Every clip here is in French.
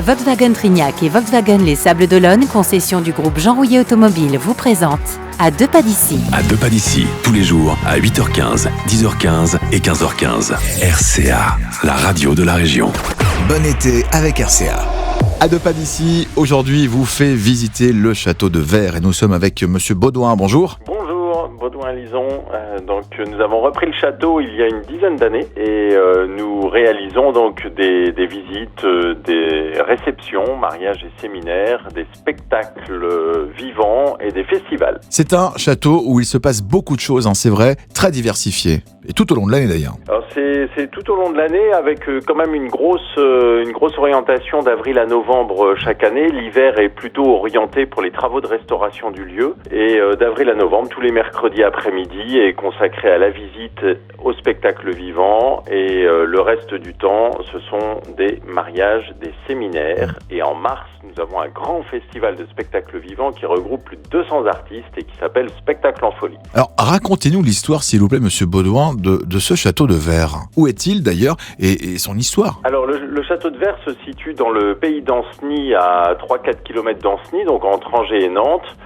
Volkswagen Trignac et Volkswagen Les Sables d'Olonne, concession du groupe Jean Rouillet Automobile, vous présente À deux pas d'ici. À deux pas d'ici, tous les jours à 8h15, 10h15 et 15h15. RCA, la radio de la région. Bon été avec RCA. À deux pas d'ici, aujourd'hui vous fait visiter le château de Vert et nous sommes avec Monsieur Baudouin. Bonjour. Bonjour, Baudouin Lison. Donc nous avons repris le château il y a une dizaine d'années et nous réalisons donc des visites, des réceptions, mariages et séminaires, des spectacles vivants et des festivals. C'est un château où il se passe beaucoup de choses, c'est vrai, très diversifié. Et tout au long de l'année d'ailleurs. Alors c'est tout au long de l'année avec quand même une grosse orientation d'avril à novembre chaque année. L'hiver est plutôt orienté pour les travaux de restauration du lieu. Et d'avril à novembre, tous les mercredis après-midi est consacré à la visite, au spectacle vivant. Et le reste du temps, ce sont des mariages, des séminaires. Et en mars, nous avons un grand festival de spectacles vivants qui regroupe plus de 200 artistes et qui s'appelle Spectacle en folie. Alors racontez-nous l'histoire, s'il vous plaît, Monsieur Baudouin, de ce château de Vert. Où est-il d'ailleurs et son histoire? Alors le château de Vert se situe dans le pays d'Ancenis, à 3-4 km d'Ancenis, donc entre Angers et Nantes.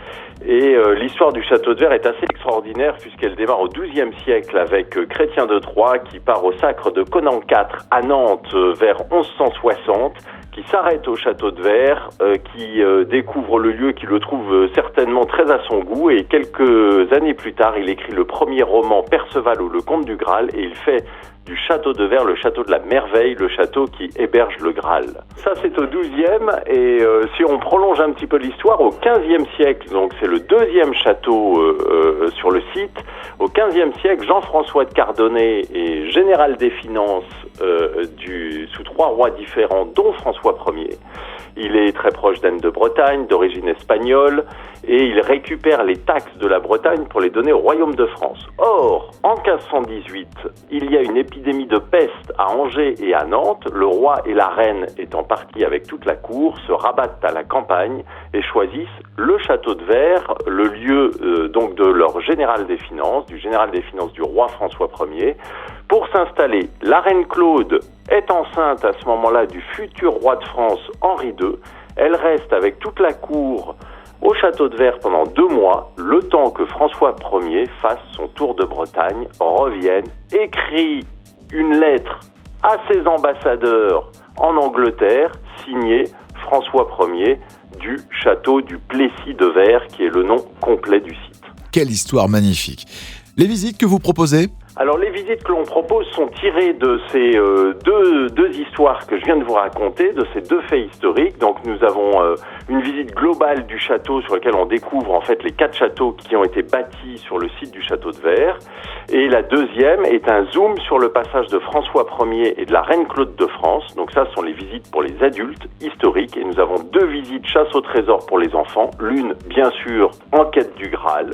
Et l'histoire du château de Vert est assez extraordinaire puisqu'elle démarre au XIIe siècle avec Chrétien de Troyes qui part au sacre de Conan IV à Nantes vers 1160, qui s'arrête au château de Vert, qui découvre le lieu, qui le trouve certainement très à son goût, et quelques années plus tard, il écrit le premier roman Perceval ou le Comte du Graal, et il fait du château de Vert le château de la merveille, le château qui héberge le Graal. Ça c'est au XIIe, et si on prolonge un petit peu l'histoire, au XVe siècle, donc c'est le deuxième château sur le site, au XVe siècle, Jean-François de Cardonnet est général des finances sous 3 rois différents, dont François Ier. Il est très proche d'Anne de Bretagne, d'origine espagnole, et il récupère les taxes de la Bretagne pour les donner au royaume de France. Or, en 1518, il y a une épidémie de peste à Angers et à Nantes. Le roi et la reine, étant partis avec toute la cour, se rabattent à la campagne et choisissent le château de Vert, le lieu donc de leur général des finances, du roi François Ier, pour s'installer. La reine Claude est enceinte à ce moment-là du futur roi de France Henri II. Elle reste avec toute la cour au château de Vert pendant 2 mois, le temps que François Ier fasse son tour de Bretagne, revienne, écrit une lettre à ses ambassadeurs en Angleterre, signée François Ier du château du Plessis de Vert, qui est le nom complet du site. Quelle histoire magnifique. Les visites que vous proposez ? Alors les visites que l'on propose sont tirées de ces deux histoires que je viens de vous raconter, de ces 2 faits historiques. Donc nous avons une visite globale du château sur lequel on découvre en fait les 4 châteaux qui ont été bâtis sur le site du château de Vert. Et la deuxième est un zoom sur le passage de François Ier et de la reine Claude de France. Donc ça, ce sont les visites pour les adultes historiques. Et nous avons 2 visites chasse au trésor pour les enfants. L'une, bien sûr, en quête du Graal.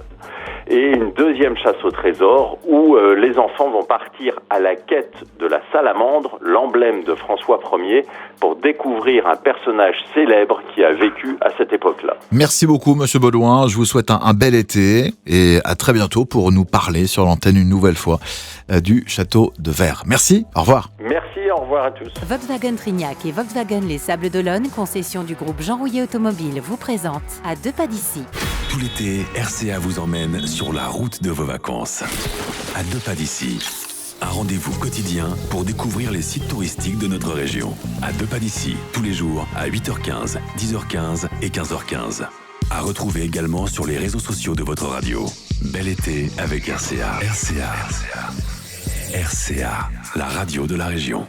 Et une deuxième chasse au trésor où les enfants vont partir à la quête de la salamandre, l'emblème de François Ier, pour découvrir un personnage célèbre qui a vécu à cette époque-là. Merci beaucoup, Monsieur Baudouin. Je vous souhaite un bel été et à très bientôt pour nous parler sur l'antenne une nouvelle fois du château de Vert. Merci, au revoir. Merci, au revoir à tous. Volkswagen Trignac et Volkswagen Les Sables d'Olonne, concession du groupe Jean Rouillet Automobile, vous présente À deux pas d'ici. Tout l'été, RCA vous emmène sur la route de vos vacances. À deux pas d'ici, un rendez-vous quotidien pour découvrir les sites touristiques de notre région. À deux pas d'ici, tous les jours à 8h15, 10h15 et 15h15. À retrouver également sur les réseaux sociaux de votre radio. Bel été avec RCA. RCA, la radio de la région.